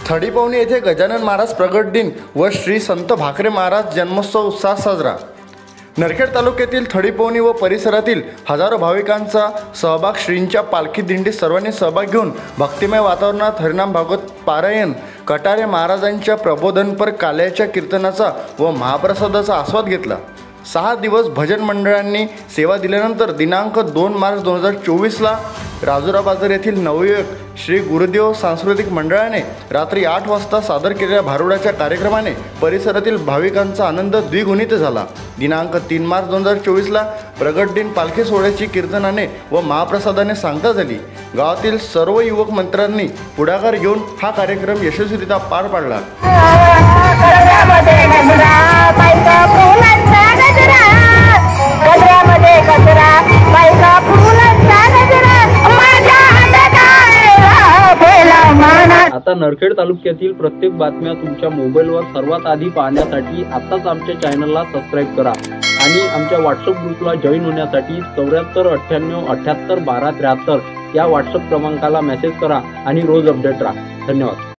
थडीपवनी येथे गजानन महाराज प्रगट दिन व श्री संत भाकरे महाराज जन्मोत्सव उत्साहात साजरा। नरखेड तालुक्यातील थडीपवनी व परिसरातील हजारो भाविकांचा सहभाग, श्रींच्या पालखी दिंडीत सर्वांनी सहभाग घेऊन भक्तिमय वातावरणात हरिनाम भागवत पारायण, कटारे महाराजांच्या प्रबोधनपर काल्याच्या कीर्तनाचा व महाप्रसादाचा आस्वाद घेतला। 6 दिवस भजन मंडळांनी सेवा दिल्यानंतर दिनांक 2 मार्च 2024ला राजुरा बाजार येथील नवयुवक श्री गुरुदेव सांस्कृतिक मंडळाने रात्री 8 वाजता सादर केलेल्या भारुडाच्या कार्यक्रमाने परिसरातील भाविकांचा आनंद द्विगुणित झाला। दिनांक 3 मार्च 2024ला प्रगट दिन पालखी सोहळ्याची कीर्तनाने व महाप्रसादाने सांगता झाली। गावातील सर्व युवक मंत्र्यांनी पुढाकार घेऊन हा कार्यक्रम यशस्वीरित्या पार पाडला। आता नरखेड तालुक्यातील प्रत्येक बातम्या तुमच्या मोबाईलवर सर्वात आधी पाहण्यासाठी आताच आमच्या चॅनलला सबस्क्राईब करा आणि आमच्या व्हॉट्सअप ग्रुपला जॉईन होण्यासाठी 74 98 78 12 73 या व्हॉट्सअप क्रमांकाला मेसेज करा आणि रोज अपडेट राहा। धन्यवाद।